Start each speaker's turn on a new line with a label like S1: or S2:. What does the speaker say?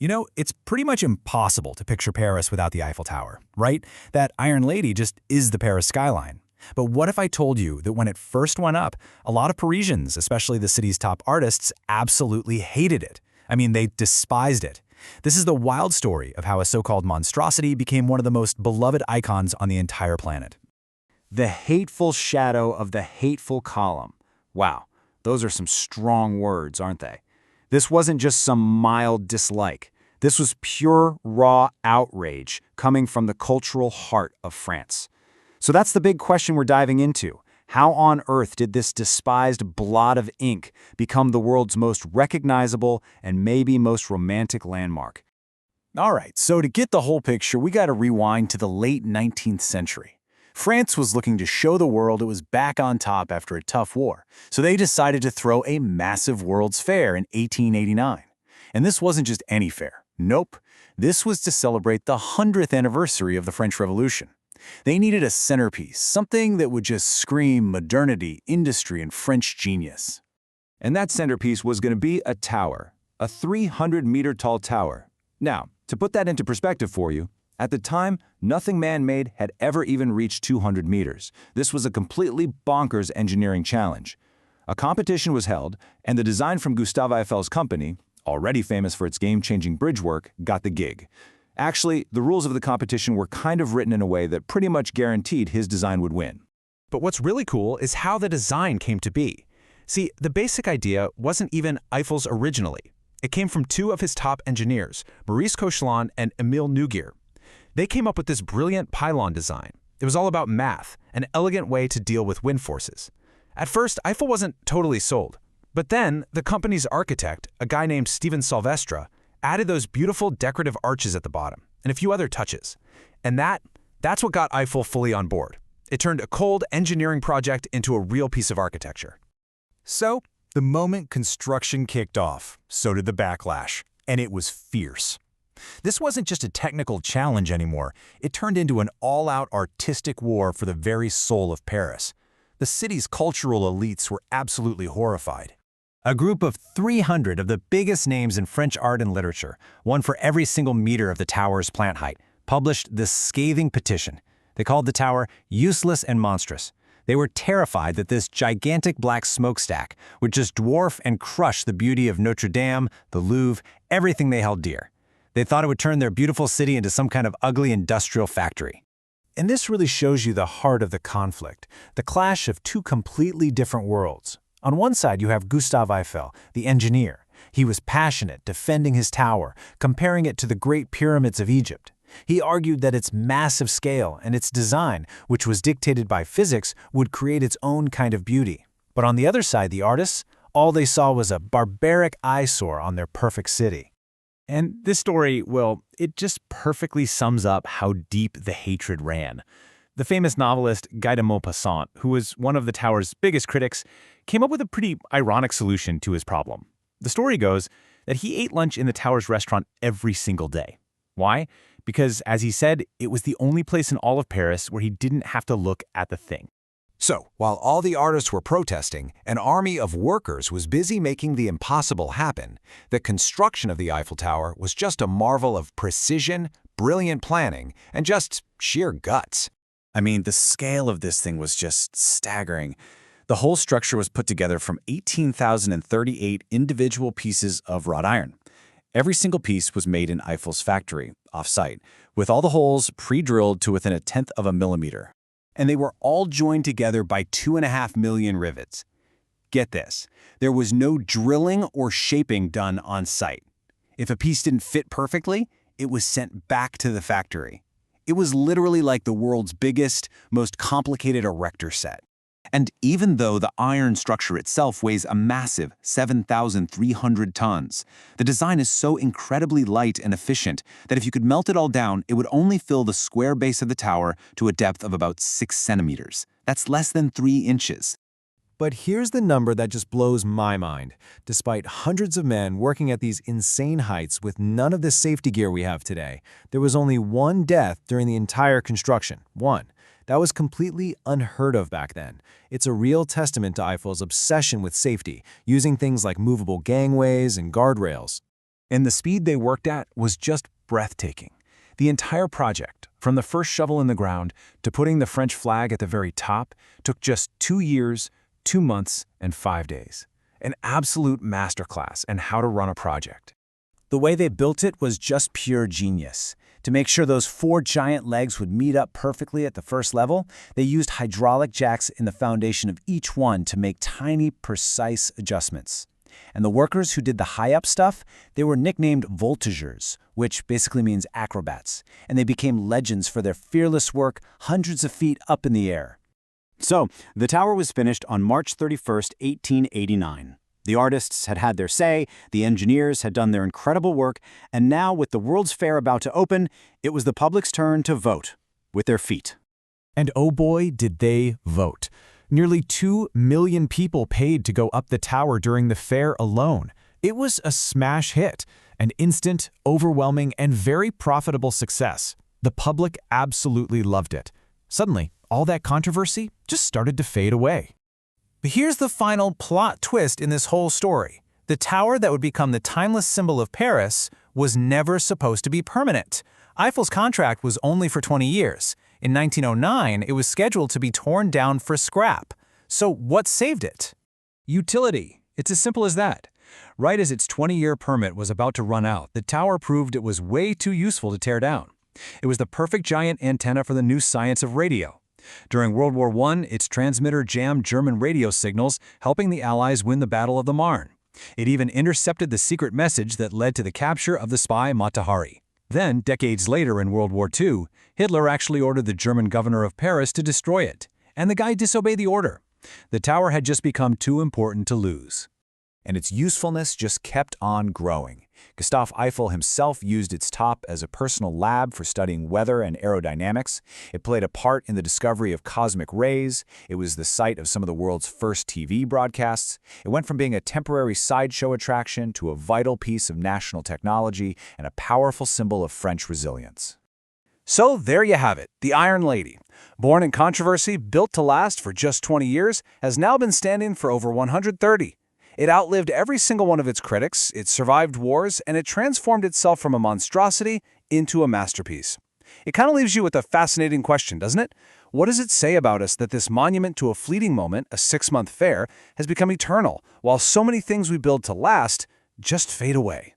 S1: You know, it's pretty much impossible to picture Paris without the Eiffel Tower, right? That Iron Lady just is the Paris skyline. But what if I told you that when it first went up, a lot of Parisians, especially the city's top artists, absolutely hated it? I mean, they despised it. This is the wild story of how a so-called monstrosity became one of the most beloved icons on the entire planet.
S2: The hateful shadow of the hateful column. Wow, those are some strong words, aren't they? This wasn't just some mild dislike. This was pure, raw outrage coming from the cultural heart of France. So that's the big question we're diving into. How on earth did this despised blot of ink become the world's most recognizable and maybe most romantic landmark? All right, so to get the whole picture, we got to rewind to the late 19th century. France was looking to show the world it was back on top after a tough war, so they decided to throw a massive World's Fair in 1889. And this wasn't just any fair. Nope, this was to celebrate the 100th anniversary of the French Revolution. They needed a centerpiece, something that would just scream modernity, industry, and French genius. And that centerpiece was going to be a tower, a 300-meter-tall tower. Now, to put that into perspective for you, at the time, nothing man-made had ever even reached 200 meters. This was a completely bonkers engineering challenge. A competition was held, and the design from Gustave Eiffel's company, already famous for its game-changing bridge work, got the gig. Actually, the rules of the competition were kind of written in a way that pretty much guaranteed his design would win.
S3: But what's really cool is how the design came to be. See, the basic idea wasn't even Eiffel's originally. It came from two of his top engineers, Maurice Koechlin and Émile Nouguier. They came up with this brilliant pylon design. It was all about math, an elegant way to deal with wind forces. At first, Eiffel wasn't totally sold. But then, the company's architect, a guy named Steven Salvestre, added those beautiful decorative arches at the bottom, and a few other touches. And that's what got Eiffel fully on board. It turned a cold engineering project into a real piece of architecture.
S1: So, the moment construction kicked off, so did the backlash, and it was fierce. This wasn't just a technical challenge anymore. It turned into an all-out artistic war for the very soul of Paris. The city's cultural elites were absolutely horrified. A group of 300 of the biggest names in French art and literature, one for every single meter of the tower's plant height, published this scathing petition. They called the tower useless and monstrous. They were terrified that this gigantic black smokestack would just dwarf and crush the beauty of Notre Dame, the Louvre, everything they held dear. They thought it would turn their beautiful city into some kind of ugly industrial factory. And this really shows you the heart of the conflict, the clash of two completely different worlds. On one side, you have Gustave Eiffel, the engineer. He was passionate, defending his tower, comparing it to the Great Pyramids of Egypt. He argued that its massive scale and its design, which was dictated by physics, would create its own kind of beauty. But on the other side, the artists, all they saw was a barbaric eyesore on their perfect city.
S3: And this story, well, it just perfectly sums up how deep the hatred ran. The famous novelist Guy de Maupassant, who was one of the tower's biggest critics, came up with a pretty ironic solution to his problem. The story goes that he ate lunch in the tower's restaurant every single day. Why? Because, as he said, it was the only place in all of Paris where he didn't have to look at the thing.
S2: So, while all the artists were protesting, an army of workers was busy making the impossible happen. The construction of the Eiffel Tower was just a marvel of precision, brilliant planning, and just sheer guts. I mean, the scale of this thing was just staggering. The whole structure was put together from 18,038 individual pieces of wrought iron. Every single piece was made in Eiffel's factory, off-site, with all the holes pre-drilled to within 1/10 of a millimeter. And they were all joined together by 2.5 million rivets. Get this, there was no drilling or shaping done on site. If a piece didn't fit perfectly, it was sent back to the factory. It was literally like the world's biggest, most complicated erector set. And even though the iron structure itself weighs a massive 7,300 tons, the design is so incredibly light and efficient that if you could melt it all down, it would only fill the square base of the tower to a depth of about 6 centimeters. That's less than 3 inches.
S1: But here's the number that just blows my mind. Despite hundreds of men working at these insane heights with none of the safety gear we have today, there was only one death during the entire construction. One. That was completely unheard of back then. It's a real testament to Eiffel's obsession with safety, using things like movable gangways and guardrails.
S2: And the speed they worked at was just breathtaking. The entire project, from the first shovel in the ground to putting the French flag at the very top, took just 2 years, 2 months, and 5 days. An absolute masterclass in how to run a project. The way they built it was just pure genius. To make sure those 4 giant legs would meet up perfectly at the first level, they used hydraulic jacks in the foundation of each one to make tiny, precise adjustments. And the workers who did the high-up stuff, they were nicknamed voltigeurs, which basically means acrobats, and they became legends for their fearless work hundreds of feet up in the air. So, the tower was finished on March 31st, 1889. The artists had had their say, the engineers had done their incredible work, and now, with the World's Fair about to open, it was the public's turn to vote with their feet.
S1: And oh boy, did they vote. Nearly 2 million people paid to go up the tower during the fair alone. It was a smash hit, an instant, overwhelming, and very profitable success. The public absolutely loved it. Suddenly, all that controversy just started to fade away. But here's the final plot twist in this whole story. The tower that would become the timeless symbol of Paris was never supposed to be permanent. Eiffel's contract was only for 20 years. In 1909, it was scheduled to be torn down for scrap. So what saved it?
S3: Utility. It's as simple as that. Right as its 20-year permit was about to run out, the tower proved it was way too useful to tear down. It was the perfect giant antenna for the new science of radio. During World War I, its transmitter jammed German radio signals, helping the Allies win the Battle of the Marne. It even intercepted the secret message that led to the capture of the spy Mata Hari. Then, decades later in World War II, Hitler actually ordered the German governor of Paris to destroy it, and the guy disobeyed the order. The tower had just become too important to lose.
S2: And its usefulness just kept on growing. Gustave Eiffel himself used its top as a personal lab for studying weather and aerodynamics. It played a part in the discovery of cosmic rays. It was the site of some of the world's first TV broadcasts. It went from being a temporary sideshow attraction to a vital piece of national technology and a powerful symbol of French resilience.
S3: So there you have it, the Iron Lady. Born in controversy, built to last for just 20 years, has now been standing for over 130. It outlived every single one of its critics, it survived wars, and it transformed itself from a monstrosity into a masterpiece. It kind of leaves you with a fascinating question, doesn't it? What does it say about us that this monument to a fleeting moment, a 6-month fair, has become eternal, while so many things we build to last just fade away?